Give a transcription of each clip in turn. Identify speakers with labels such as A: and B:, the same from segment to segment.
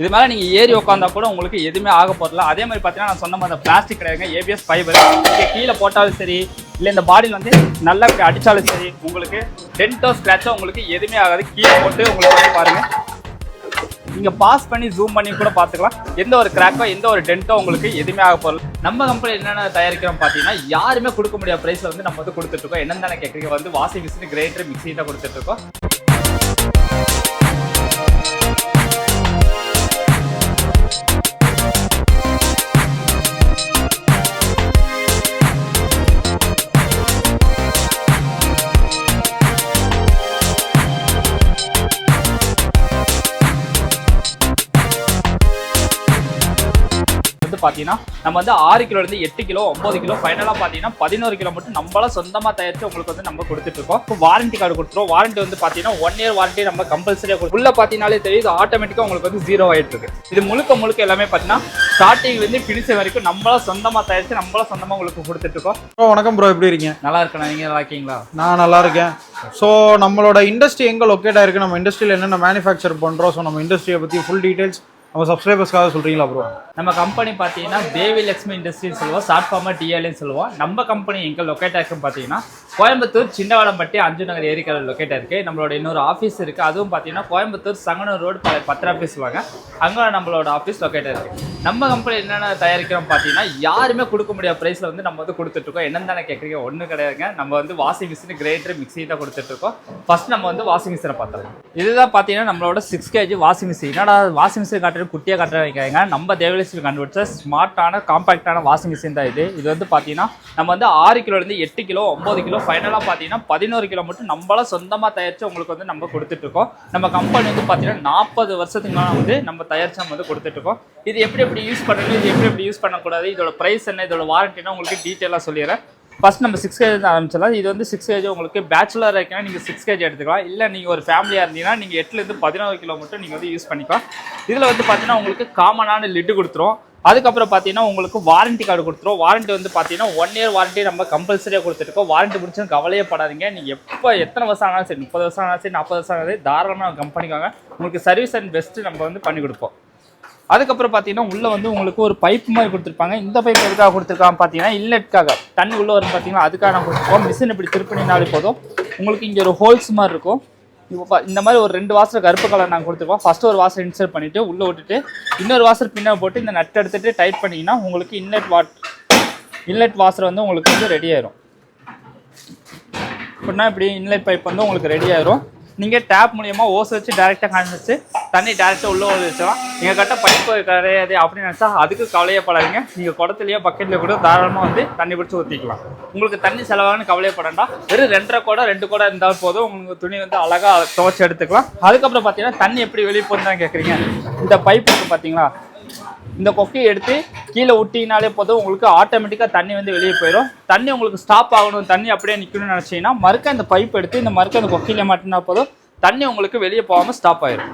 A: இது மேலே நீங்கள் ஏறி உட்காந்தா கூட உங்களுக்கு எதுவுமே ஆக போதில்ல. அதே மாதிரி பார்த்தீங்கன்னா நான் சொன்ன மாதிரி பிளாஸ்டிக் கிடையாதுங்க, ஏபிஎஸ் ஃபைபர். நீங்கள் கீழே போட்டாலும் சரி, இல்லை இந்த பாடியில் வந்து நல்லா அடித்தாலும் சரி, உங்களுக்கு டென்ட்டோ ஸ்க்ராச்சோ உங்களுக்கு எதுவுமே ஆகாது. கீழே போட்டு உங்களுக்கு வந்து பாருங்கள், நீங்கள் பாஸ் பண்ணி ஜூம் பண்ணி கூட பார்த்துக்கலாம். எந்த ஒரு கிராக்கோ எந்த ஒரு டென்ட்டோ உங்களுக்கு எதுவுமே ஆக போகல. நம்ம கம்பெனி என்னென்ன தயாரிக்கிறோம் பார்த்தீங்கன்னா யாருமே கொடுக்க முடியாத ப்ரைஸில் வந்து நம்ம வந்து கொடுத்துட்ருக்கோம். என்னென்னு தானே கேட்குறீங்க, வந்து வாஷிங் மிஷின், கிரைண்டர், மிக்ஸி தான் கொடுத்துட்ருக்கோம். பார்த்தீங்கன்னா நம்ம வந்து 6 கிலோலேருந்து 8 கிலோ 9 கிலோ ஃபைனலாக பார்த்தீங்கன்னா 11 கிலோ மட்டும் நம்மளாம் சொந்தமாக தயாரித்து உங்களுக்கு வந்து நம்ம கொடுத்துட்டு இருக்கோம். இப்போ வாரண்டி கார்டு கொடுத்துருவோம். வாரண்டி வந்து பார்த்தீங்கன்னா 1 இயர் வாரண்டி நம்ம கம்பல்சரியாக உள்ள பார்த்தீங்கன்னாலே தெரியுது, ஆட்டோமேட்டிக்காக உங்களுக்கு வந்து 0 ஆகிட்டு இருக்கு. இது முழுக்க எல்லாமே பார்த்தீங்கன்னா ஸ்டார்டிங்லேருந்து ஃபினிஷ் வரைக்கும் நம்மளாம் சொந்தமாக தயாரித்து நம்மளாம் சொந்தமாக உங்களுக்கு கொடுத்துட்டு இருக்கோம்.
B: வணக்கம் ப்ரோ, எப்படி இருக்கீங்க?
A: நல்லா இருக்கேன், நீங்கள் நல்லா இருக்கீங்களா?
B: நான் நல்லா இருக்கேன். ஸோ நம்மளோட இண்டஸ்ட்ரி எங்கே லொக்கேட் ஆயிருக்கு, நம்ம இண்டஸ்ட்ரியில் என்னென்ன மேனுஃபேக்சர் பண்ணுறோம், ஸோ நம்ம இண்டஸ்ட்ரியை பற்றி ஃபுல் டீட்டெயில்ஸ் நம்ம சப்ஸ்கிரைபர்ஸ்க்காக சொல்கிறீங்களா ப்ரோ?
A: நம்ம கம்பெனி பார்த்தீங்கன்னா தேவி லட்சுமி இண்டஸ்ட்ரின்னு சொல்லுவோம், ஷார்ட் ஃபார்மாக டிஎல்ன்னு சொல்லுவோம். நம்ம கம்பெனி எங்கே லொக்கேட் ஆகிருக்குன்னு பார்த்தீங்கன்னா கோயம்புத்தூர் சின்னவடம்பட்டி அஞ்சு நகர் ஏரியாவில் லொக்கேட் இருக்குது. நம்மளோட இன்னொரு ஆஃபீஸ் இருக்குது, அதுவும் பார்த்தீங்கன்னா கோயம்புத்தூர் சங்கனூர் ரோடு பத்திர ஆஃபீஸ் சொல்லுவாங்க, அங்கே நம்மளோட ஆஃபீஸ் லொக்கேட் இருக்குது. நம்ம கம்பெனி என்னென்ன தயாரிக்கிறோம் பார்த்தீங்கன்னா யாருமே கொடுக்க முடியாத ப்ரைஸில் வந்து நம்ம வந்து கொடுத்துட்ருக்கோம். என்னென்னு தானே கேட்குறீங்க, ஒன்றும் கிடையாதுங்க. நம்ம வந்து வாஷிங் மிஷின், கிரைண்டர், மிக்ஸி தான் கொடுத்துட்ருக்கோம். ஃபஸ்ட் நம்ம வந்து வாஷிங் மிஷினை பார்த்துருக்கோம். இதுதான் பார்த்தீங்கன்னா நம்மளோட 6 kg வாஷிங் மிஷின். என்னடா வாஷிங் மிஷின் காட்டுறது குட்டியாக காட்டுற வைக்காங்க, நம்ம தேவலட்சுமி கண்டுபிடிச்ச ஸ்மார்ட்டான காம்பாக்டான வாஷிங் மிஷின் தான் இது. இது வந்து பார்த்தீங்கன்னா நம்ம வந்து 6 கிலோலேருந்து 8 கிலோ 9 கிலோ ஃபைனலாக பார்த்தீங்கன்னா 11 கிலோ மட்டும் நம்மளால சொந்தமாக தயாரித்து உங்களுக்கு வந்து நம்ம கொடுத்துட்ருக்கோம். நம்ம கம்பெனி வந்து பார்த்தீங்கன்னா 40 வருஷத்துக்கு மேலே வந்து நம்ம தயாரித்து நம்ம வந்து கொடுத்துட்ருக்கோம். இது எப்படி யூஸ் பண்ணுறது, இது எப்படி யூஸ் பண்ணக்கூடாது, இதோட ப்ரைஸ் என்ன, இதோட வாரண்டினா உங்களுக்கு டீட்டெயிலாக சொல்லிடுறேன். ஃபஸ்ட் நம்ம 6 kg ஆரம்பிச்சிடலாம். இது வந்து 6 kg உங்களுக்கு பேச்சுலர் இருக்கீங்கன்னா நீங்கள் 6 kg எடுத்துக்கலாம். இல்லை நீங்கள் ஒரு ஃபேமிலியாக இருந்தீங்கன்னா நீங்கள் 8லேருந்து 11 கிலோ மட்டும் நீங்கள் வந்து யூஸ் பண்ணிக்கலாம். இதில் வந்து பார்த்தீங்கன்னா உங்களுக்கு காமனான லிட்டு கொடுத்துரும். அதுக்கப்புறம் பார்த்தீங்கன்னா உங்களுக்கு வாரண்டி கார்டு கொடுத்துரும். வாரண்டி வந்து பார்த்தீங்கன்னா 1 இயர் வாரண்டி நம்ம கம்பல்சரியாக கொடுத்துருக்கோம். வாரண்டி முடிச்சு கவலையே படாதீங்க. நீங்கள் எப்போ எத்தனை வருஷம் ஆனாலும் சரி, 30 வருஷம் ஆனாலும் சரி, 40 வருஷம் ஆனாலும் சரி, தாராளமாக கம்பெனிக்கு வாங்க, உங்களுக்கு சர்வீஸ் அண்ட் பெஸ்ட்டு நம்ம வந்து பண்ணி கொடுப்போம். அதுக்கப்புறம் பார்த்தீங்கன்னா உள்ளே வந்து உங்களுக்கு ஒரு பைப் மாதிரி கொடுத்துருப்பாங்க. இந்த பைப் எதுக்காக கொடுத்துருக்காங்க பார்த்தீங்கன்னா இன்லெட்காக தண்ணி உள்ளே வரும் பார்த்தீங்கன்னா அதுக்காக நான் கொடுத்துருக்கோம். மிஷின் இப்படி திருப்பினாலே போதும், உங்களுக்கு இங்கே ஒரு ஹோல்ஸ் மாதிரி இருக்கும். இப்போ இந்த மாதிரி ஒரு 2 வாசர் கருப்பு கலர் நாங்கள் கொடுத்துருக்கோம். ஃபஸ்ட்டு ஒரு வாசர் இன்சர்ட் பண்ணிவிட்டு உள்ளே விட்டுட்டு இன்னொரு வாசர் பின்னாடி போட்டு இந்த நட் எடுத்துகிட்டு டைட் பண்ணிங்கன்னா உங்களுக்கு இன்லெட் வாசர் வந்து உங்களுக்கு வந்து ரெடி ஆயிரும். அப்படின்னா இப்படி இன்லெட் பைப் வந்து உங்களுக்கு ரெடி ஆயிரும். நீங்கள் டேப் மூலியமாக ஓஸ் வச்சு டேரெக்டாக காமிச்சு தண்ணி டேரெக்டாக உள்ளே வச்சுக்கலாம். நீங்கள் கரெக்டாக பைப்பு கிடையாது அப்படின்னு நினச்சா அதுக்கு கவலையப்படாதீங்க. நீங்கள் குடத்துலையோ பக்கெட்லேயோ கூட தாராளமாக வந்து தண்ணி பிடிச்சி ஊற்றிக்கலாம். உங்களுக்கு தண்ணி செலவாகனு கவலையப்படண்டா. வெறும் 2.5 குடம் 2 குடம் இருந்தாலும் போதும், உங்களுக்கு துணி வந்து அழகாக துவைச்சி எடுத்துக்கலாம். அதுக்கப்புறம் பார்த்தீங்கன்னா தண்ணி எப்படி வெளியே போகுதுன்னு கேட்குறீங்க. இந்த பைப் இருக்குது பார்த்தீங்களா, இந்த கொக்கையை எடுத்து கீழே விட்டிங்கனாலே போதும், உங்களுக்கு ஆட்டோமேட்டிக்காக தண்ணி வந்து வெளியே போயிடும். தண்ணி உங்களுக்கு ஸ்டாப் ஆகணும், தண்ணி அப்படியே நிற்கணும்னு நினச்சிங்கன்னா மறுக்க இந்த பைப் எடுத்து இந்த மறுக்க அந்த கொக்கையில மாட்டினா போதும், தண்ணி உங்களுக்கு வெளியே போகாமல் ஸ்டாப் ஆயிடும்.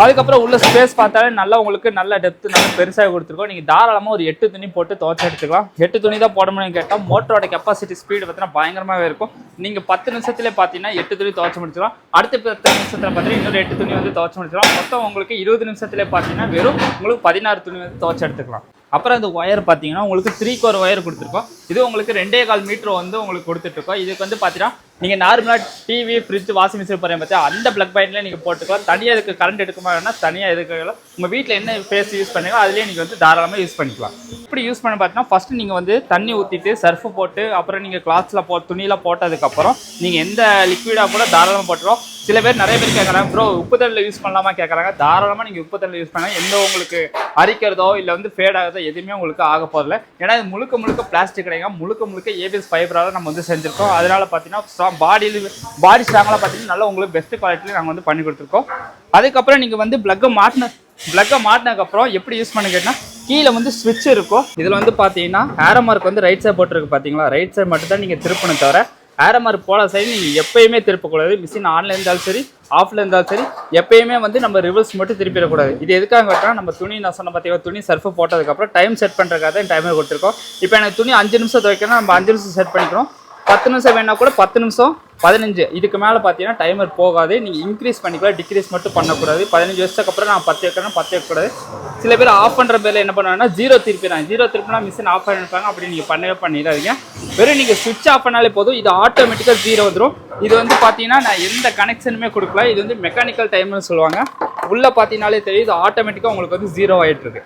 A: அதுக்கப்புறம் உள்ள ஸ்பேஸ் பார்த்தாலே நல்லா உங்களுக்கு நல்ல டெப்த்து நல்லா பெருசாக கொடுத்துருக்கோம். நீங்கள் தாராளமாக ஒரு 8 துணி போட்டு துவைச்சி எடுத்துக்கலாம். 8 துணி தான் போட முடியும்னு கேட்டால் மோட்டரோட கெப்பாசிட்டி ஸ்பீடு பார்த்தீங்கன்னா பயங்கரமாகவே இருக்கும். நீங்கள் 10 நிமிஷத்துலேயே பார்த்தீங்கன்னா 8 துணி துவைச்சி முடிச்சிடலாம். அடுத்த 10 நிமிஷத்தில் பார்த்தீங்கன்னா இன்னொரு 8 துணி வந்து துவைச்சி முடிச்சிடலாம். மொத்தம் உங்களுக்கு 20 நிமிஷத்துலேயே பார்த்தீங்கன்னா வெறும் உங்களுக்கு 16 துணி வந்து துவைச்சி எடுத்துக்கலாம். அப்புறம் இந்த ஒயர் பார்த்தீங்கன்னா உங்களுக்கு 3 கோர் ஒயர் கொடுத்துருக்கோம். இது உங்களுக்கு 2.25 மீட்டர் வந்து உங்களுக்கு கொடுத்துட்ருக்கோம். இதுக்கு வந்து பார்த்தீங்கன்னா நீங்கள் நார்மலாக டிவி, ஃப்ரிட்ஜ், வாஷிங் மிஷின் போகிற பார்த்தா அந்த ப்ளக் பாயிண்ட்லேயே நீங்கள் போட்டுக்கலாம். தனியாக இதுக்கு கரண்ட் எடுக்குமா வேணால் தனியாக எதுக்கு உங்கள் வீட்டில் என்ன ஃபேஸ் யூஸ் பண்ணுறீங்களோ அதுலேயே நீங்கள் வந்து தாராளமாக யூஸ் பண்ணிக்கலாம். இப்படி யூஸ் பண்ண பார்த்தீங்கன்னா ஃபஸ்ட்டு நீங்கள் வந்து தண்ணி ஊற்றிட்டு சர்ஃபு போட்டு அப்புறம் நீங்கள் கிளாத்ஸில் துணியெலாம் போட்டதுக்கப்புறம் நீங்கள் எந்த லிக்விடாக கூட தாராளமாக போட்டுருவோம். சில பேர் நிறைய பேர் கேட்குறாங்க, ப்ரோ உப்பு தண்ணியில் யூஸ் பண்ணலாமா கேட்குறாங்க. தாராளமாக நீங்கள் உப்பு தண்ணியில் யூஸ் பண்ணால் எந்த உங்களுக்கு அரிக்கிறதோ இல்லை வந்து ஃபேட் ஆகிறதோ எதுவுமே உங்களுக்கு ஆக போதில்லை. ஏன்னா இது முழுக்க பிளாஸ்டிக் கிடையாது, முழுக்க ஏபிஎஸ் ஃபைபரால் நம்ம வந்து செஞ்சுருக்கோம். அதனால் பார்த்தீங்கன்னா பாடி ஸ்ட்ராங்கெலாம் பார்த்தீங்கன்னா நல்லா உங்களுக்கு பெஸ்ட் குவாலிட்டியில் நாங்கள் வந்து பண்ணி கொடுத்துருக்கோம். அதுக்கப்புறம் நீங்கள் வந்து ப்ளக்கை மாட்டினதுக்கப்புறம் எப்படி யூஸ் பண்ண கேட்டால் கீழே வந்து ஸ்விட்ச் இருக்கும். இதில் வந்து பார்த்தீங்கன்னா ஏரோ மார்க் வந்து ரைட் சைட் போட்டுருக்கு பார்த்தீங்களா, ரைட் சைட் மட்டும் தான் நீங்கள் திருப்பணும், தவிர ஏரோ மார்க் போட சைடு நீங்கள் எப்பயுமே திருப்பக்கூடாது. மிஷின் ஆன்ல இருந்தாலும் சரி ஆஃப்ல இருந்தாலும் சரி எப்பயுமே வந்து நம்ம ரிவர்ஸ் மட்டும் திருப்பிடக்கூடாது. இது எதுக்காக கேட்டால் நம்ம துணி நான் சொன்ன பார்த்தீங்கன்னா துணி சர்ஃபு போட்டதுக்கப்புறம் டைம் செட் பண்ணுறதுக்காக தான் டைமர் கொடுத்துருக்கோம். இப்போ எனக்கு துணி 5 நிமிஷம் துவைக்கணும், நம்ம 5 நிமிஷம் செட் பண்ணிக்கிறோம். 10 நிமிஷம் வேணா கூட 10 நிமிஷம் 15 இதுக்கு மேலே பார்த்தீங்கன்னா டைமர் போகாது. நீங்கள் இன்க்ரீஸ் பண்ணிக்கலாம், டிக்ரீஸ் மட்டும் பண்ணக்கூடாது. 15 வருஷத்துக்கு அப்புறம் நான் 10 வைக்கணும் 10 வைக்கக்கூடாது. சில பேர் ஆஃப் பண்ணுற பேரில் என்ன பண்ணுவாங்கன்னா 0 திருப்பிடுறாங்க. 0 திருப்பினா மிஷின் ஆஃப் பண்ணிருப்பாங்க. அப்படி நீங்கள் பண்ணவே பண்ணிடாதீங்க. வெறும் நீங்கள் சுவிட்ச் ஆஃப் பண்ணாலே போதும், இது ஆட்டோமேட்டிக்காக 0 வந்துடும். இது வந்து பார்த்தீங்கன்னா நான் எந்த கனெக்ஷனுமே கொடுக்கல. இது வந்து மெக்கானிக்கல் டைம்னு சொல்லுவாங்க. உள்ளே பார்த்தீங்கன்னாலே தெரியும், இது ஆட்டோமேட்டிக்காக உங்களுக்கு வந்து 0 ஆகிட்டு இருக்கு.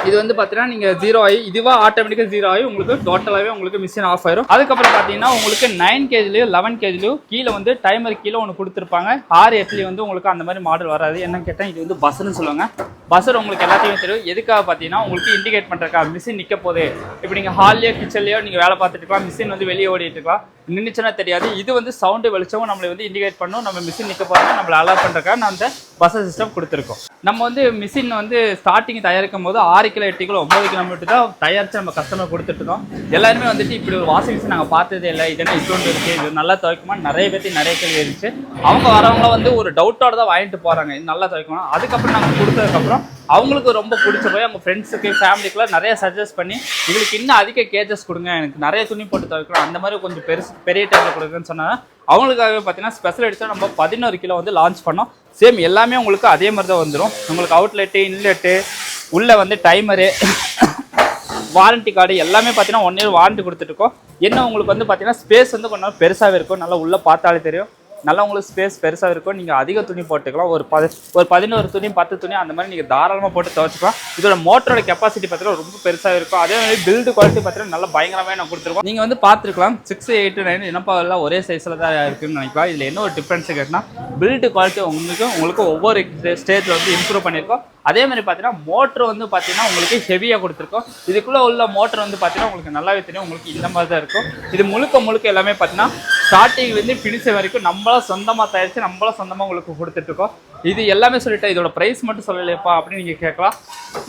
A: இது வந்து பார்த்தீங்கன்னா நீங்கள் 0 ஆகி இதுவாக ஆட்டோமேட்டிக்காக 0 ஆகி உங்களுக்கு டோட்டலாகவே உங்களுக்கு மிஷின் ஆஃப் ஆயிரும். அதுக்கப்புறம் பார்த்தீங்கன்னா உங்களுக்கு 9 kgலையும் 11 kgலையும் கீழே வந்து டைமர் கீழே ஒன்று கொடுத்துருப்பாங்க. 6 8 வந்து உங்களுக்கு அந்த மாதிரி மாடல் வராது. என்னன்னு கேட்டால் இது வந்து பஸ்ஸர்னு சொல்லுவாங்க. பஸ்ஸர் உங்களுக்கு எல்லாத்தையும் தெரியும். எதுக்காக பார்த்தீங்கன்னா உங்களுக்கு இண்டிகேட் பண்ணுறக்கா மிஷின் நிற்க போகுது. இப்போ நீங்கள் ஹால்லையோ கிச்சன்லையோ நீங்கள் வேலை பார்த்துட்டு இருக்கலாம், மிஷின் வந்து வெளியே ஓடிட்டு இருக்கலாம், நின்றுச்சுன்னா தெரியாது. இது வந்து சவுண்டு வெளிச்சமும் நம்மளை வந்து இண்டிகேட் பண்ணும். நம்ம மிஷின் நிற்க போகிறோம் நம்மளை அலர்ட் பண்ணுறக்கா நான் அந்த பஸ்ஸர் சிஸ்டம் கொடுத்துருக்கோம். நம்ம வந்து மிஷின் வந்து ஸ்டார்டிங் தயாரிக்கும் போது 6 கிலோ 8 கிலோ 9 கிலோமீட்டர் தான் தயாரித்து நம்ம கஸ்டமர் கொடுத்துட்டு இருக்கோம். எல்லாருமே வந்துட்டு இப்படி ஒரு வாஷிங் மிஷின் நாங்கள் பார்த்ததே இல்லை, இதெல்லாம் இஷ்யூண்டு இருக்குது, இது நல்லா துவைக்குமா நிறைய பேர்த்து நிறைய கேள்வி இருந்துச்சு. அவங்க வரவங்க வந்து ஒரு டவுட்டோட தான் வாங்கிட்டு போகிறாங்க, இது நல்லா துவைக்கணும். அதுக்கப்புறம் நாங்கள் கொடுத்ததுக்கப்புறம் அவங்களுக்கு ரொம்ப பிடிச்ச போய் அவங்க ஃப்ரெண்ட்ஸுக்கு ஃபேமிலிக்குலாம் நிறைய சஜஸ்ட் பண்ணி எங்களுக்கு இன்னும் அதிக கேஜஸ் கொடுங்க, எனக்கு நிறைய துணி போட்டு துவைக்கணும், அந்த மாதிரி கொஞ்சம் பெரிய டைப்பில் கொடுக்குன்னு சொன்னாங்க. அவங்களுக்காகவே பார்த்தீங்கன்னா ஸ்பெஷல் எடிஷன் நம்ம 11 கிலோ வந்து லான்ச் பண்ணோம். சேம் எல்லாமே உங்களுக்கு அதே மாதிரி தான் வந்துடும். உங்களுக்கு அவுட்லெட்டு இன்லெட்டு உள்ளே வந்து டைமரு வாரண்டி கார்டு எல்லாமே பார்த்தீங்கன்னா 1 இயர் வாரண்டி கொடுத்துட்ருக்கோம். என்ன உங்களுக்கு வந்து பார்த்தீங்கன்னா ஸ்பேஸ் வந்து கொஞ்சம் பெருசாகவே இருக்கும். நல்லா உள்ளே பார்த்தாலே தெரியும், நல்லா உங்களுக்கு ஸ்பேஸ் பெருசாக இருக்கும். நீங்கள் அதிக துணி போட்டுக்கலாம். ஒரு 11 துணி 10 துணி அந்த மாதிரி நீங்கள் தாராளமாக போட்டு துவைச்சிக்கலாம். இதோட மோட்டரோட கெப்பாசிட்டி பார்த்தீங்கன்னா ரொம்ப பெருசாக இருக்கும். அதே மாதிரி பில்டு குவாலிட்டி பார்த்தீங்கன்னா நல்லா பயங்கரமாக நான் கொடுத்துருக்கோம். நீங்கள் வந்து பார்த்துருக்கலாம் 6, 8, 9 என்னப்பா எல்லாம் ஒரே சைஸில் தான் இருக்குன்னு நினைக்கலாம். இதில் என்ன ஒரு டிஃப்ரென்ஸ் கேட்டால் பில்டு குவாலிட்டி உங்களுக்கு ஒவ்வொரு ஸ்டேஜில் வந்து இம்ப்ரூவ் பண்ணியிருக்கோம். அதே மாதிரி பார்த்தீங்கன்னா மோட்ரு வந்து பார்த்தீங்கன்னா உங்களுக்கு ஹெவியாக கொடுத்துருக்கோம். இதுக்குள்ளே உள்ள மோட்டர் வந்து பார்த்தீங்கன்னா உங்களுக்கு நல்லாவே தெரியும். உங்களுக்கு இந்த மாதிரி தான் இருக்கும். இது முழுக்க எல்லாமே பார்த்தீங்கன்னா ஸ்டார்டிங் வந்து ஃபினிஷ் வரைக்கும் நம்மளாம் சொந்தமாக தயாரித்து நம்மளாம் சொந்தமாக உங்களுக்கு கொடுத்துட்ருக்கோம். இது எல்லாமே சொல்லிட்டேன். இதோட ப்ரைஸ் மட்டும் சொல்லலையப்பா அப்படின்னு நீங்கள் கேட்கலாம்.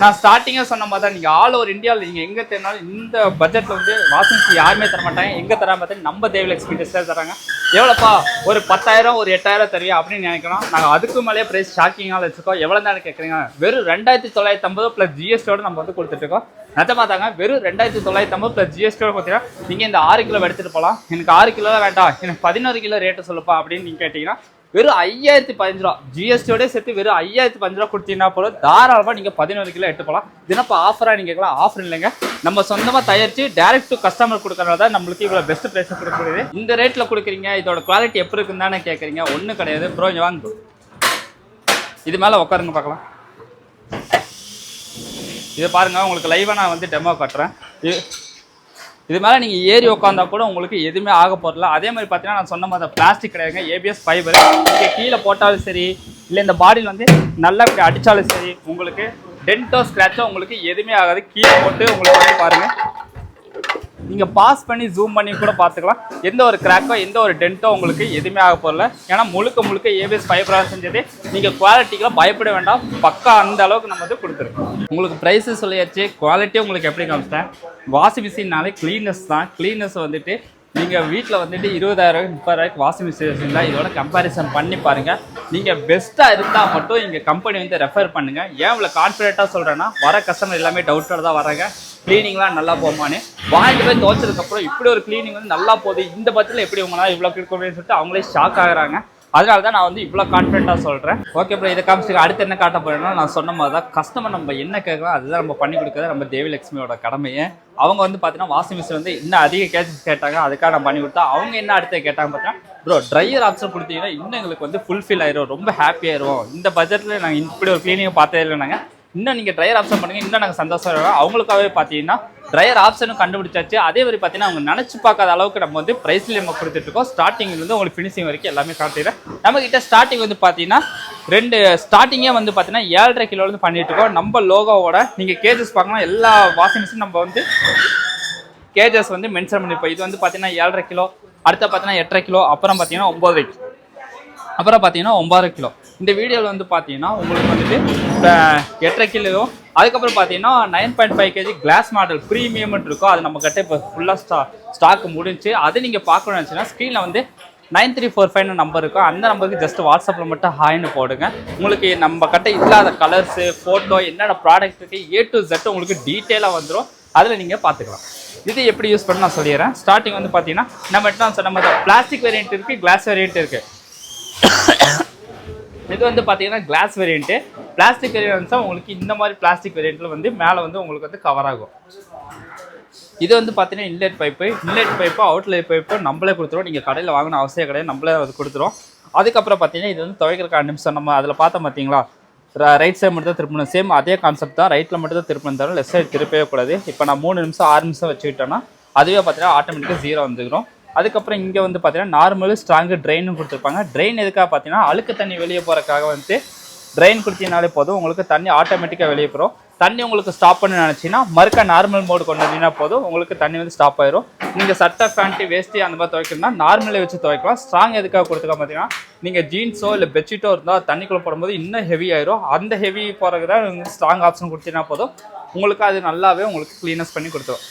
A: நான் ஸ்டார்டிங்காக சொன்ன மாதிரி தான் நீங்கள் ஆல் ஓவர் இந்தியாவில் நீங்கள் எங்கே தேடினாலும் இந்த பட்ஜெட்டில் வந்து வாஷிங் மிஷின் யாருமே தர மாட்டாங்க. எங்கே தராமல் பார்த்தீங்கன்னா நம்ம தேவில் எக்ஸ்பீரியன்ஸாக தராங்க. எவ்வளோப்பா ஒரு 10,000 ஒரு 8,000 தருவீங்க அப்படின்னு நினைக்கலாம். நாங்கள் அதுக்கு மேலே ப்ரைஸ் ஷாக்கிங்காக வச்சுருக்கோம். எவ்வளோ தான் கேட்குறீங்க? வெறும் 2,950 ப்ளஸ் ஜிஎஸ்டியோடு நம்ம வந்து கொடுத்துட்ருக்கோம். நிஜமா தாங்க, வெறும் 2,950 ப்ளஸ் ஜிஎஸ்டியோடு பார்த்தீங்கன்னா நீங்கள் இந்த 6 கிலோ எடுத்துகிட்டு போகலாம். எனக்கு 6 கிலோ தான் வேண்டாம், எனக்கு 11 கிலோ ரேட்டு சொல்லுப்பா அப்படின்னு நீங்கள் கேட்டிங்கன்னா வெறும் 5,015 ரூபா ஜிஎஸ்டியோட சேர்த்து வெறும் 5,015 ரூபா கொடுத்தீங்கன்னா போல தாராளமாக நீங்கள் 11 கிலோ எடுத்து போகலாம். இதுனப்போ ஆஃபராக நீங்கள் கேட்கலாம். ஆஃபர் இல்லைங்க, நம்ம சொந்தமாக தயாரித்து டேரக்ட் டு கஸ்டமர் கொடுக்கறனால தான் நம்மளுக்கு இவ்வளோ பெஸ்ட் ப்ரைஸை கொடுக்கக்கூடியது. இந்த ரேட்டில் கொடுக்குறீங்க, இதோட குவாலிட்டி எப்படி இருக்குன்னு தானே கேட்குறீங்க. ஒன்றும் கிடையாது ப்ரோ, இங்கே வாங்க ப்ரோ, இது மேலே உட்காருங்க பார்க்கலாம். இதை பாருங்கள், உங்களுக்கு லைவாக நான் வந்து டெமோ காட்டுறேன். இது மேலே நீங்கள் ஏறி உட்காந்தா கூட உங்களுக்கு எதுவுமே ஆக போகிறல. அதே மாதிரி பார்த்தீங்கன்னா நான் சொன்ன மாதிரி பிளாஸ்டிக் கிடையாதுங்க, ஏபிஎஸ் ஃபைபர். நீங்கள் கீழே போட்டாலும் சரி, இல்லை இந்த பாடியில் வந்து நல்லா இப்படி அடித்தாலும் சரி, உங்களுக்கு டென்ட்டோ ஸ்க்ராச்சோ உங்களுக்கு எதுவுமே ஆகாது. கீழே போட்டு உங்களுக்கு வந்து பாருங்கள், நீங்கள் பாஸ் பண்ணி ஜூம் பண்ணி கூட பார்த்துக்கலாம். எந்த ஒரு கிராக்கோ எந்த ஒரு டென்ட்டோ உங்களுக்கு எதுவுமே ஆக போகல. ஏன்னா முழுக்க ஏபிஎஸ் ஃபைபராக செஞ்சது. நீங்கள் குவாலிட்டிக்கெலாம் பயப்பட வேண்டாம், பக்கா அந்த அளவுக்கு நம்ம வந்து கொடுத்துருக்கோம். உங்களுக்கு ப்ரைஸு சொல்லியாச்சு, குவாலிட்டியும் உங்களுக்கு எப்படி காமிச்சிட்டேன். வாஷிங் மிஷின்னாலே க்ளீனஸ் தான். க்ளீனஸ் வந்துட்டு நீங்கள் வீட்டில் வந்துட்டு 20,000 30,000 வாஷிங் மிஷின் வச்சுருந்தா இதோட கம்பேரிசன் பண்ணி பாருங்கள். நீங்கள் பெஸ்ட்டாக இருந்தால் மட்டும் இங்கே கம்பெனி வந்து ரெஃபர் பண்ணுங்கள். ஏன் இவ்வளோ கான்ஃபிடென்ட்டாக சொல்கிறேன்னா, வர கஸ்டமர் எல்லாமே டவுட்டோட தான் வராங்க. க்ளீனிங்லாம் நல்லா போமான்னு வாங்கிட்டு போய் துவைச்சதுக்கப்புறம் இப்படி ஒரு க்ளீனிங் வந்து நல்லா போகுது, இந்த பட்சத்தில் எப்படி உங்களால் இவ்வளோ கொடுக்கணும்னு சொல்லிட்டு அவங்களே ஷாக் ஆகுறாங்க. அதனால தான் நான் வந்து இவ்வளோ கான்ஃபிடென்ட்டாக சொல்கிறேன். ஓகே ப்ரோ, இதை காமிச்சு அடுத்து என்ன காட்ட போகிறேன்னா, நான் சொன்ன மாதிரி தான் கஸ்டமர் நம்ம என்ன கேட்குறோம் அதுதான் நம்ம பண்ணி கொடுக்குறது நம்ம தேவிலட்சுமியோட கடமையை. அவங்க வந்து பார்த்தீங்கன்னா வாஷிங் மிஷின் வந்து இன்னும் அதிக கேஜஸ் கேட்டாங்க, அதுக்காக நான் பண்ணி கொடுத்தா. அவங்க என்ன அடுத்து கேட்டாங்க பார்த்தீங்கன்னா, ப்ரோ ட்ரையர் ஆப்ஷன் கொடுத்தீங்கன்னா இன்னும் எங்களுக்கு வந்து ஃபுல்ஃபில் ஆயிரும், ரொம்ப ஹாப்பி ஆயிரும். இந்த பட்ஜெட்டில் நாங்கள் இப்படி ஒரு க்ளீனிங் பார்த்தே இல்லைனாங்க, இன்னும் நீங்கள் ட்ரையர் ஆப்ஷன் பண்ணுங்கள், இன்னும் நாங்கள் சந்தோஷம் ஆகிடும். அவங்களுக்காகவே பார்த்தீங்கன்னா ட்ரையர் ஆப்ஷனும் கண்டுபிடிச்சாச்சு. அதே மாதிரி பார்த்தீங்கன்னா அவங்க நினச்சி பார்க்காத அளவுக்கு நம்ம வந்து ப்ரைஸ்லேயே நம்ம கொடுத்துட்ருக்கோம். ஸ்டார்டிங்லேருந்து உங்களுக்கு ஃபினிஷிங் வரைக்கும் எல்லாமே காட்டுறேன். நம்மக்கிட்ட ஸ்டார்டிங் வந்து பார்த்தீங்கன்னா ஸ்டார்டிங்கே வந்து பார்த்தீங்கன்னா 7.5 கிலோலேருந்து பண்ணிகிட்ருக்கோம். நம்ம லோகோவோட நீங்கள் கேஜஸ் பார்க்கலாம். எல்லா வாஷிங் மிஷின் நம்ம வந்து கேஜஸ் வந்து மென்ஷன் பண்ணியிருப்போம். இது வந்து பார்த்தீங்கன்னா 7.5 கிலோ, அடுத்த பார்த்தீங்கன்னா 8.5 கிலோ, அப்புறம் பார்த்தீங்கன்னா 9 கிலோ, அப்புறம் பார்த்தீங்கன்னா 9 கிலோ. இந்த வீடியோவில் வந்து பார்த்தீங்கன்னா உங்களுக்கு வந்துட்டு 8.5 கிலோ, அதுக்கப்புறம் பார்த்தீங்கன்னா 9.5 kg கிளாஸ் மாடல் ப்ரீமியம்னு இருக்கும். அது நம்ம கிட்ட இப்போ ஃபுல்லாக ஸ்டாக் முடிஞ்சு. அது நீங்கள் பார்க்கணும்னு நினச்சிங்கன்னா ஸ்க்ரீனில் வந்து 9345 நம்பர் இருக்கும். அந்த நம்பருக்கு ஜஸ்ட் வாட்ஸ்அப்பில் மட்டும் ஹாய்னு போடுங்க. உங்களுக்கு நம்ம கிட்ட இல்லாத கலர்ஸு ஃபோட்டோ என்னென்ன ப்ராடக்ட் இருக்குது A to Z உங்களுக்கு டீட்டெயிலாக வந்துடும். அதில் நீங்கள் பார்த்துக்கலாம். இது எப்படி யூஸ் பண்ண நான் சொல்லிடுறேன். ஸ்டார்டிங் வந்து பார்த்தீங்கன்னா நம்ம சொன்ன மாதிரி பிளாஸ்டிக் வேரியன்ட் இருக்குது, கிளாஸ் வேரியன்ட் இருக்குது. இது வந்து பார்த்தீங்கன்னா கிளாஸ் வேரியன்ட்டு. பிளாஸ்டிக் வேரியன்ட்ஸாக உங்களுக்கு இந்த மாதிரி பிளாஸ்டிக் வேரியண்ட்டில் வந்து மேலே வந்து உங்களுக்கு வந்து கவர் ஆகும். இது வந்து பார்த்தீங்கன்னா இன்லெட் பைப்பு அவுட்லெட் பைப்பு நம்மளே கொடுத்துருவோம். நீங்கள் கடையில் வாங்கணும் அவசியம் கிடையாது, நம்மளே அது கொடுத்துருவோம். அதுக்கப்புறம் பார்த்தீங்கன்னா இது வந்து துவைக்கிறக்கு 2 நிமிஷம். நம்ம அதில் பார்த்தோம் பார்த்தீங்களா, ரைட் சைடு மட்டும் தான் திருப்பணும். சேம் அதே கான்செப்ட் தான், ரைட்டில் மட்டும் தான் திருப்பணும் தவிர லெஃப்ட் சைடு திருப்பவே கூடாது. இப்போ நான் 3 நிமிஷம் 6 நிமிஷம் வச்சுக்கிட்டோன்னா அதுவே பார்த்தீங்கன்னா ஆட்டோமேட்டிக்காக 0 வந்துக்கிறோம். அதுக்கப்புறம் இங்கே வந்து பார்த்தீங்கன்னா நார்மலு ஸ்ட்ராங்கு ட்ரெயினும் கொடுத்துருப்பாங்க. ட்ரெயின் எதுக்காக பார்த்தீங்கன்னா அழுக்கு தண்ணி வெளியே போகிறக்காக வந்து ட்ரெயின் கொடுத்தீங்கனாலே போதும், உங்களுக்கு தண்ணி ஆட்டோமேட்டிக்காக வெளியே போகிறோம். தண்ணி உங்களுக்கு ஸ்டாப் பண்ண நினச்சிங்கன்னா மறுக்க நார்மல் மோடு கொண்டு வந்தீங்கன்னா போதும், உங்களுக்கு தண்ணி வந்து ஸ்டாப் ஆயிரும். நீங்கள் சட்டை பேண்ட்டு வேஸ்ட்டி அந்த மாதிரி துவைக்கணும்னா நார்மலே வச்சு துவைக்கலாம். ஸ்ட்ராங் எதுக்காக கொடுத்துருக்க பார்த்தீங்கன்னா நீங்கள் ஜீன்ஸோ இல்லை பெட்ஷீட்டோ இருந்தால் தண்ணிக்குள்ளே போடும்போது இன்னும் ஹெவி ஆயிரும். அந்த ஹெவி போகிறதுக்கு தான் நீங்கள் ஸ்ட்ராங் ஆப்ஷன் கொடுத்தீங்கன்னா போதும், உங்களுக்கு அது நல்லாவே உங்களுக்கு க்ளீனஸ் பண்ணி கொடுத்துரும்.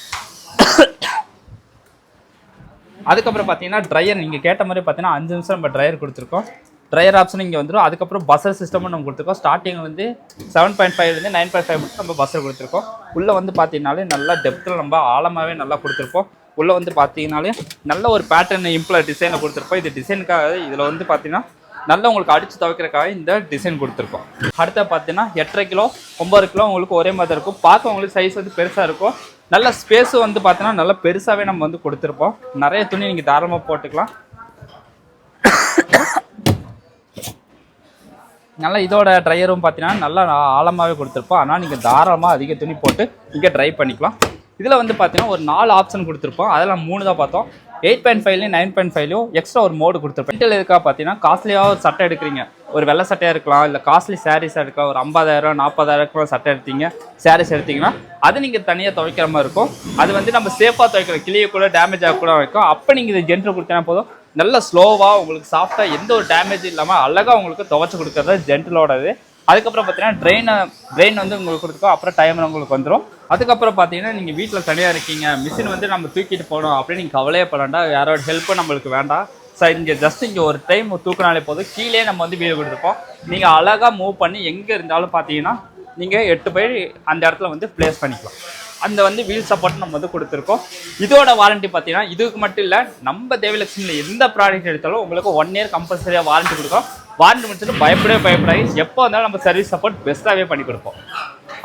A: அதுக்கப்புறம் பார்த்தீங்கன்னா ட்ரையர் நீங்கள் கேட்ட மாதிரி பார்த்தீங்கன்னா 5 நிமிஷம் நம்ம ட்ரையர் கொடுத்துருக்கோம். ட்ரையர் ஆப்ஷன் இங்கே வந்துடும். அதுக்கப்புறம் பஸ்ஸர் சிஸ்டமும் நம்ம கொடுத்துருக்கோம். ஸ்டார்டிங் வந்து 7.5 9.5 மட்டும் நம்ம பஸ்ஸர் கொடுத்துருக்கோம். உள்ளே வந்து பார்த்தீங்கன்னாலே நல்லா டெப்த்தில் நம்ம ஆழமாகவே நல்லா கொடுத்துருப்போம். உள்ளே வந்து பார்த்தீங்கன்னாலே நல்ல ஒரு பேட்டர்ன் டிசைனில் கொடுத்துருப்போம். இது டிசைனுக்காக இதில் வந்து பார்த்தீங்கன்னா நல்லா உங்களுக்கு அடித்து துவைக்கிறதுக்காக இந்த டிசைன் கொடுத்துருக்கோம். அடுத்த பார்த்தீங்கன்னா 8.5 கிலோ 9 கிலோ உங்களுக்கு ஒரே மாதிரி இருக்கும். பார்க்க உங்களுக்கு சைஸ் வந்து பெருசாக இருக்கும். நல்ல ஸ்பேஸு வந்து பார்த்தீங்கன்னா நல்லா பெருசாகவே நம்ம வந்து கொடுத்துருப்போம். நிறைய துணி நீங்கள் தாராளமாக போட்டுக்கலாம். நல்லா இதோட ட்ரையரும் பார்த்தீங்கன்னா நல்லா ஆழமாகவே கொடுத்துருப்போம். ஆனால் நீங்கள் தாராளமாக அதிக துணி போட்டு இங்கே ட்ரை பண்ணிக்கலாம். இதில் வந்து பார்த்தீங்கன்னா ஒரு 4 ஆப்ஷன் கொடுத்துருப்போம். அதெல்லாம் 3 தான் பார்த்தோம். 8.5லையும் 9.5லையும் எக்ஸ்ட்ரா ஒரு மோடு கொடுத்துருப்போம். ரெண்டில் இருக்கா பார்த்தீங்கன்னா காஸ்ட்லியாக ஒரு சட்டை எடுக்கிறீங்க, ஒரு வெள்ளை சட்டையாக இருக்கலாம், இல்லை காஸ்ட்லி சாரீஸாக இருக்கலாம், ஒரு 50,000 40,000 சட்டை எடுத்தீங்க, சாரீஸ் எடுத்தீங்கன்னா அது நீங்கள் தனியாக துவைக்கிற மாதிரி இருக்கும். அது வந்து நம்ம சேஃபாக துவைக்கிறோம், கிளிய கூட டேமேஜ் ஆக கூட வைக்கும். அப்போ நீங்கள் இது ஜென்டர் கொடுத்தீங்கன்னா போதும், நல்ல ஸ்லோவாக உங்களுக்கு சாஃப்டாக எந்த ஒரு டேமேஜ் இல்லாமல் அழகாக உங்களுக்கு துவைச்சி கொடுக்குறது ஜென்டலோடது. அதுக்கப்புறம் பார்த்தீங்கன்னா ட்ரெயின் வந்து உங்களுக்கு கொடுத்துருக்கோம். அப்புறம் டைமர் உங்களுக்கு வந்துடும். அதுக்கப்புறம் பார்த்தீங்கன்னா நீங்கள் வீட்டில் தனியாக இருக்கீங்க, மிஷின் வந்து நம்ம தூக்கிட்டு போகணும் அப்படின்னு நீங்கள் கவலையே பண்ண யாரோட ஹெல்ப்பும் நம்மளுக்கு வேண்டாம். ஸோ இங்கே ஜஸ்ட் இங்கே ஒரு டைம் தூக்கினாலே போதும், கீழே நம்ம வந்து வீடு கொடுத்துருப்போம். நீங்கள் அழகாக மூவ் பண்ணி எங்கே இருந்தாலும் பார்த்தீங்கன்னா நீங்கள் 8 போய் அந்த இடத்துல வந்து ப்ளேஸ் பண்ணிக்கலாம். அந்த வந்து வீல் சப்போர்ட் நம்ம வந்து கொடுத்துருக்கோம். இதோட வாரண்ட்டி பார்த்தீங்கன்னா இதுக்கு மட்டும் இல்லை, நம்ம தேவலட்சுமியில் எந்த ப்ராடக்ட் எடுத்தாலும் உங்களுக்கு 1 இயர் கம்பல்சரியாக வாரண்ட்டி கொடுக்கும். வாரண்ட்டி முடிச்சுட்டு பயப்படாது, எப்போ வந்தாலும் நம்ம சர்வீஸ் சப்போர்ட் பெஸ்ட்டாகவே பண்ணி கொடுப்போம்.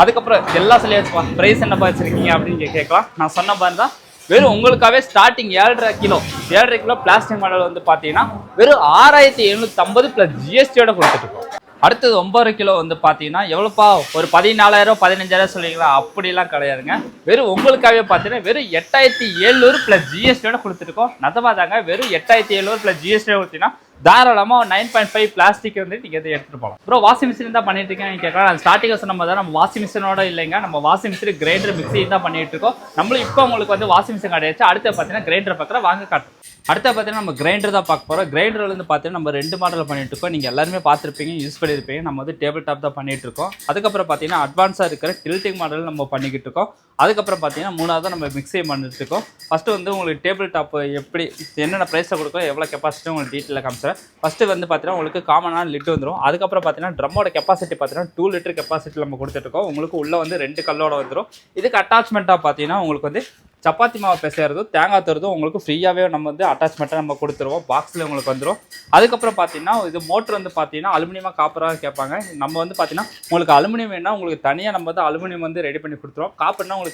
A: அதுக்கப்புறம் எல்லாம் சொல்லியாச்சுப்பா, ப்ரைஸ் என்ன வச்சுருக்கீங்க அப்படின்னு கேட்கலாம். நான் சொன்ன மாதிரி தான், வெறும் உங்களுக்காகவே ஸ்டார்டிங் 7.5 கிலோ பிளாஸ்டிக் மாடல் வந்து பார்த்தீங்கன்னா வெறும் 6,750 + GST கொடுத்துட்ருக்கோம். அடுத்தது 9 கிலோ வந்து பார்த்தீங்கன்னா எவ்வளோப்பா, ஒரு 14,000 15,000 சொல்லிங்களா? அப்படிலாம் கிடையாதுங்க. வெறும் உங்களுக்காகவே பார்த்தீங்கன்னா வெறும் 8,700 + GST கொடுத்துருக்கோம். நதமா தாங்க, வெறும் 8,700 + GST கொடுத்தீங்கன்னா தாராளமாக 9.5 பிளாஸ்டிக் வந்து நீங்கள் இதை எடுத்துகிட்டு போகலாம். அப்புறம் வாஷிங் மிஷின் தான் பண்ணிட்டு இருக்கேன் கேட்கலாம். அது ஸ்டார்டிங் சொன்ன மாதிரி தான், நம்ம வாஷிங் மிஷினோட இல்லைங்க, நம்ம வாஷிங் மிஷின் கிரைண்டர் மிக்ஸி தான் பண்ணிட்டு இருக்கோம். நம்மளும் இப்போ உங்களுக்கு வந்து வாஷிங் மிஷின் கிடையாது. அடுத்து பார்த்தீங்கன்னா கிரைண்டர் பார்க்குற வாங்க காட்டும். அடுத்த பார்த்தீங்கன்னா நம்ம கிரைண்டர் தான் பார்க்க போகிறோம். கிரைண்டர் வந்து பார்த்தீங்கன்னா நம்ம 2 மாடல் பண்ணிட்டு இருக்கோம். நீங்கள் எல்லாருமே பார்த்துருப்பீங்க, யூஸ் பண்ணியிருப்பீங்க. நம்ம வந்து டேபிள் டாப் தான் பண்ணிட்டு இருக்கோம். அதுக்கப்புறம் பார்த்தீங்கன்னா அட்வான்ஸாக இருக்கிற டில்ட்டிங் மாடல் நம்ம பண்ணிக்கிட்டு இருக்கோம். அதுக்கப்புறம் பார்த்தீங்கன்னா 3வது நம்ம மிக்ஸி பண்ணிட்டு இருக்கோம். ஃபஸ்ட்டு வந்து உங்களுக்கு டேபிள் டாப் எப்படி என்னென்ன ப்ரைஸில் கொடுக்கும், எவ்வளோ கெப்பாசிட்டி உங்களுக்கு டீட்டெயிலாக காமிச்சிடுறேன். ஃபஸ்ட்டு வந்து பார்த்தீங்கன்னா உங்களுக்கு காமனான லிட்டு வந்துடும். அதுக்கப்புறம் பார்த்தீங்கன்னா ட்ரம்மோட கெப்பாசிட்டி பார்த்தீங்கன்னா 2 லிட்டர் கெப்பாசிட்டி நம்ம கொடுத்துட்ருக்கோம். உங்களுக்கு உள்ளே வந்து 2 கல்லோட வந்துடும். இதுக்கு அட்டாச்மெண்ட்டாக பார்த்தீங்கன்னா உங்களுக்கு வந்து சப்பாத்தி மாவு பிசைறதும் தேங்காய் தருதும் உங்களுக்கு ஃப்ரீயாகவே நம்ம வந்து அட்டாச்மெண்ட்டாக நம்ம கொடுத்துருவோம். பாக்ஸில் உங்களுக்கு வந்துடும். அதுக்கப்புறம் பார்த்தீங்கன்னா இது மோட்ரு வந்து பார்த்தீங்கன்னா அலுமினியமாக காப்பராக கேட்பாங்க. நம்ம வந்து பார்த்தீங்கன்னா உங்களுக்கு அலுமினியம் வேணால் உங்களுக்கு தனியாக நம்ம வந்து அலுமினியம் வந்து ரெடி பண்ணி கொடுத்துருவோம். காப்பர்னா உங்களுக்கு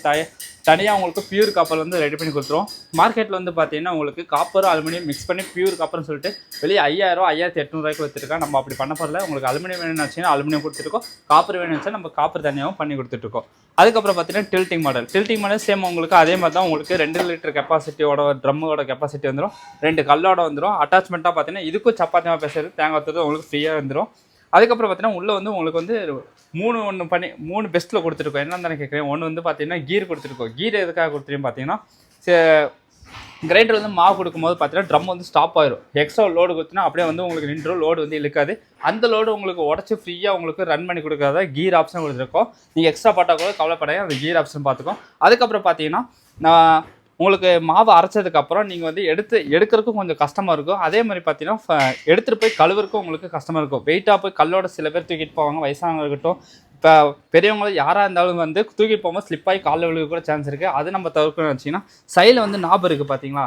A: தனியாக உங்களுக்கு பியூர் காப்பர் வந்து ரெடி பண்ணி கொடுத்துருவோம். மார்க்கெட்டில் வந்து பார்த்தீங்கன்னா உங்களுக்கு காப்பர் அலுமினியம் மிக்ஸ் பண்ணி பியூர் காப்பர்னு சொல்லிட்டு வெளியே 5,000 5,800 வச்சுருக்கோம். நம்ம அப்படி பண்ண போகிறல, உங்களுக்கு அலுமினியம் வேணும்னு வச்சுன்னா அலுமினியம் கொடுத்துருக்கோம், காப்பர் வேணும்னு வச்சா நம்ம காப்பர் தனியாகவும் பண்ணி கொடுத்துட்ருக்கோம். அதுக்கப்புறம் பார்த்தீங்கன்னா டில்ட்டிங் மாடல் சேம் உங்களுக்கு அதே மாதிரி தான். உங்களுக்கு 2 லிட்டர் கெப்பாசிட்டியோட ட்ரம்மோட கெப்பாசிட்டி வந்துடும், 2 கல்லோட வந்துடும். அட்டாச்மெண்ட்டாக பார்த்தீங்கன்னா இதுக்கும் சப்பாத்தி மாவு பேசுறது தேங்காய் தருது உங்களுக்கு ஃப்ரீயாக வந்துடும். அதுக்கப்புறம் பார்த்தீங்கன்னா உள்ளே வந்து உங்களுக்கு வந்து 3 பெஸ்ட்டில் கொடுத்துருக்கோம். என்னன்னு தானே கேட்குறேன். ஒன்று வந்து பார்த்தீங்கன்னா கீர் கொடுத்துருக்கோம். கீர் எதுக்காக கொடுத்துருக்கோம் பார்த்தீங்கன்னா, கிரைண்டர் வந்து மாவு கொடுக்கும்போது பார்த்தீங்கன்னா ட்ரம் வந்து ஸ்டாப் ஆயிரும். எக்ஸ்ட்ரா லோடு கொடுத்தீங்கன்னா அப்படியே வந்து உங்களுக்கு நின்றோம், லோடு வந்து இழுக்காது. அந்த லோடு உங்களுக்கு உடச்சி ஃப்ரீயாக உங்களுக்கு ரன் பண்ணி கொடுக்காத கீர் ஆப்ஷன் கொடுத்துருக்கோம். நீங்கள் எக்ஸ்ட்ரா பாட்டா கூட கவலைப்படாது, அந்த கீர் ஆப்ஷன் பார்த்துக்கோம். அதுக்கப்புறம் பார்த்தீங்கன்னா நான் உங்களுக்கு மாவு அரைச்சதுக்கப்புறம் நீங்கள் வந்து எடுக்கிறதுக்கும் கொஞ்சம் கஷ்டமாக இருக்கும். அதே மாதிரி பார்த்தீங்கன்னா எடுத்துகிட்டு போய் கழுவுறதுக்கும் உங்களுக்கு கஷ்டமாக இருக்கும். வெயிட்டாக போய் கல்லோட சில பேர் தூக்கிட்டு போவாங்க, வயசானவங்க இருக்கட்டும், இப்போ பெரியவங்களும் யாராக இருந்தாலும் வந்து தூக்கி போகும்போது ஸ்லிப் ஆகி காலில் விழுக கூட சான்ஸ் இருக்குது. அது நம்ம தவிர்க்கணும்னு வச்சிங்கன்னா சைடில் வந்து நாப் இருக்குது பார்த்தீங்களா,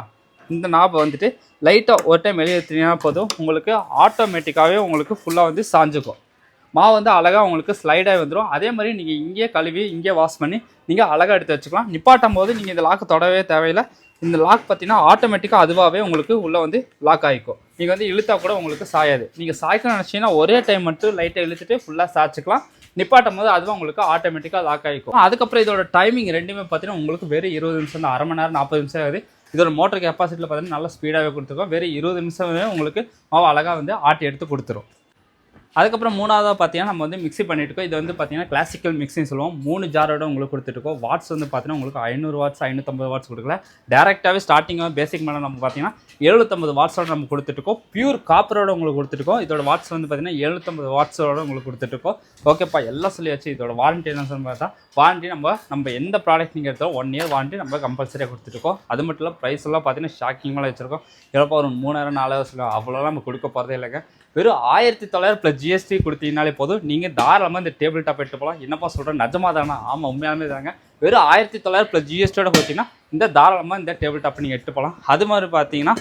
A: இந்த நாப்பை வந்துட்டு லைட்டாக ஒரு டைம் வெளியே எடுத்தீங்கன்னா போதும், உங்களுக்கு ஆட்டோமேட்டிக்காகவே உங்களுக்கு ஃபுல்லாக வந்து சாஞ்சுக்கும். மாவு வந்து அழகாக உங்களுக்கு ஸ்லைடாகி வந்துடும். அதே மாதிரி நீங்கள் இங்கேயே கழுவி இங்கேயே வாஷ் பண்ணி நீங்கள் அழகாக எடுத்து வச்சுக்கலாம். நிப்பாட்டும் போது நீங்கள் இந்த லாக்கு தொடவே தேவையில்லை. இந்த லாக் பார்த்தீங்கன்னா ஆட்டோமேட்டிக்காக அதுவாகவே உங்களுக்கு உள்ளே வந்து லாக் ஆகிக்கும். நீங்கள் வந்து இழுத்தா கூட உங்களுக்கு சாயாது. நீங்கள் சாய்க்கணும்னு நினச்சிங்கன்னா ஒரே டைம் மட்டும் லைட்டாக இழுத்துட்டு ஃபுல்லாக சாய்ச்சிக்கலாம். நிப்பாட்டும் போது அதுவும் உங்களுக்கு ஆட்டோமேட்டிக்காக லாக் ஆகிக்கும். அதுக்கப்புறம் இதோட டைமிங் ரெண்டுமே பார்த்தீங்கன்னா உங்களுக்கு வெறும் 20 நிமிஷம் தான், அரை மணி நேரம் 40 நிமிஷம் ஆகுது. இதோட மோட்டர் கெப்பாசிட்டியில் பார்த்தீங்கன்னா நல்லா ஸ்பீடாகவே கொடுத்துருக்கோம். வெறும் 20 நிமிஷமே உங்களுக்கு மாவு அழகாக வந்து ஆட்டி எடுத்து கொடுத்துரும். அதுக்கப்புறம் மூணாவதாக பார்த்தீங்கன்னா நம்ம வந்து மிக்ஸி பண்ணிட்டு இருக்கோம். இது வந்து பார்த்தீங்கன்னா கிளாசிக்கல் மிக்ஸின்னு சொல்லுவோம். 3 ஜாரோட உங்களுக்கு கொடுத்துருக்கோம். வாட்ஸ் வந்து பார்த்தீங்கன்னா உங்களுக்கு 500 வாட்ஸ் 550 வாட்ஸ் கொடுக்கல. டேரெக்டாகவே ஸ்டார்டிங்காக பேசிக் மாடல் நம்ம பார்த்தீங்கன்னா 750 வாட்ஸோட நம்ம கொடுத்துருக்கோம். பியூர் காப்பரோட உங்களுக்கு கொடுத்துருக்கோம். இதோட வாட்ஸ் வந்து பார்த்தீங்கன்னா 750 வாட்ஸோட உங்களுக்கு கொடுத்துருக்கோம். ஓகேப்பா, எல்லாம் சொல்லியாச்சு. இதோட வாரண்ட்டி என்ன சொல்லி பார்த்தா, வாரண்ட்டி நம்ம எந்த ப்ராடக்ட் நீங்கள் எடுத்தாலும் 1 இயர் வாரண்ட்டி நம்ம கம்பல்சரியாக கொடுத்துருக்கோம். அது மட்டும் இல்லை, ப்ரைஸ் எல்லாம் பார்த்தீங்கன்னா ஷாக்கிங்காக வச்சிருக்கோம். எவ்வளோப்பா ஒரு 3000 4000 சொல்லுவோம், அவ்வளோலாம் நம்ம கொடுக்க போகிறதே இல்லைங்க. வெறும் 1900 + GST கொடுத்தீங்கனாலே போதும், நீங்கள் தாராளமாக இந்த டேபிள் டாப் எடுத்து போகலாம். என்னப்பா சொல்கிறேன், நிஜமாக தானே? ஆமாம், உண்மையாலுமே தாங்க. வெறும் 1900 + GSTயோட கொடுத்தீங்கன்னா இந்த தாராளமாக இந்த டேபிள் டாப் நீங்கள் எடுத்து போகலாம். அது மாதிரி பார்த்தீங்கன்னா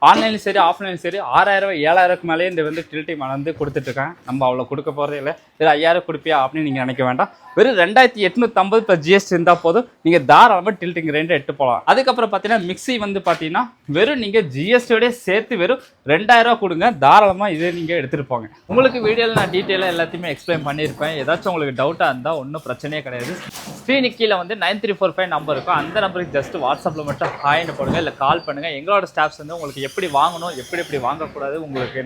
A: ஆன்லைன்லையும் சரி ஆஃப்லைன்லையும் சரி 6000 7000க்கு மேலே இந்த வந்து டில்ட்டிங் வந்து கொடுத்துட்ருக்காங்க. நம்ம அவ்வளோ கொடுக்க போகிறதே இல்லை. வெறும் 5000 கொடுப்பியா அப்படின்னு நீங்கள் நினைக்க வேண்டாம். வெறும் 2850 + GST இருந்தால் போதும், நீங்கள் தாராளமாக டில்ட்டிங் ரெண்டு எடுத்து போகலாம். அதுக்கப்புறம் பார்த்தீங்கன்னா மிக்ஸி வந்து பார்த்தீங்கன்னா வெறும் நீங்கள் GSTயோடய சேர்த்து வெறும் 2000 கொடுங்க, தாராளமாக இதே நீங்கள் எடுத்துகிட்டு போங்க. உங்களுக்கு வீடியோவில் நான் டீட்டெயிலாக எல்லாத்தையுமே எக்ஸ்பிளைன் பண்ணியிருப்பேன். ஏதாச்சும் உங்களுக்கு டவுட்டாக இருந்தால் ஒன்றும் பிரச்சனையே கிடையாது. ஸ்க்ரீனுக்கு கீழே வந்து 9345 நம்பர் இருக்கும். அந்த நம்பருக்கு ஜஸ்ட் வாட்ஸ்அப்பில் மட்டும் ஹாய்னு போடுங்க, இல்லை கால் பண்ணுங்கள். எங்களோட ஸ்டாஃப்ஸ் வந்து உங்களுக்கு எப்படி வாங்கணும், எப்படி வாங்கக்கூடாது, உங்களுக்கு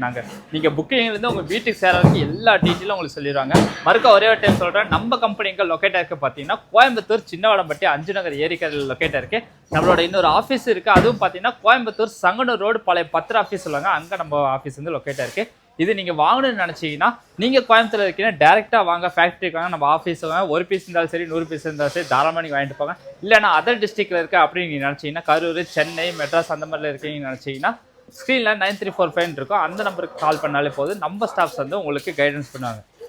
A: நீங்கள் புக்கிங்லேருந்து உங்கள் வீட்டுக்கு சேர்றதுக்கு எல்லா டீட்டெயிலும் உங்களுக்கு சொல்லிடுவாங்க. மறுக்க ஒரே ஒரு டைம் சொல்கிறேன், நம்ம கம்பெனி எங்கே லொக்கேட்டாக இருக்குது பார்த்தீங்கன்னா கோயம்புத்தூர் சின்னவடம்பட்டி 5 நகர் ஏரிக்கரையில் லொக்கேட்டாக இருக்குது. நம்மளோட இன்னொரு ஆஃபீஸ் இருக்குது. அதுவும் பார்த்தீங்கன்னா கோயம்புத்தூர் சங்கனூர் ரோடு பழைய 10 ஆஃபீஸ் சொல்லுவாங்க, அங்கே நம்ம ஆஃபீஸ் வந்து லொக்கேட்டாக இருக்குது. இது நீங்கள் வாங்கணும்னு நினச்சிங்கன்னா நீங்கள் கோயம்புத்தூர் இருக்கீங்கன்னா டேரெக்டாக வாங்க, ஃபேக்ட்ரிக்கு வாங்க, நம்ம ஆஃபீஸ் வாங்க. 1 பீஸ் இருந்தாலும் சரி 100 பீஸ் இருந்தாலும் சரி தாராளமாக நீங்கள் வாங்கிட்டு போங்க. இல்லைனா அதர் டிஸ்ட்ரிக்டில் இருக்க அப்படின்னு நீங்கள் நினச்சிங்கன்னா கரூர், சென்னை, மெட்ராஸ் அந்த மாதிரில இருக்கீங்கன்னு நினச்சிங்கன்னா ஸ்க்ரீனில் 9345 இருக்கும். அந்த நம்பருக்கு கால் பண்ணாலே போதும், நம்ம ஸ்டாஃப்ஸ் வந்து உங்களுக்கு கைடன்ஸ் பண்ணுவாங்க.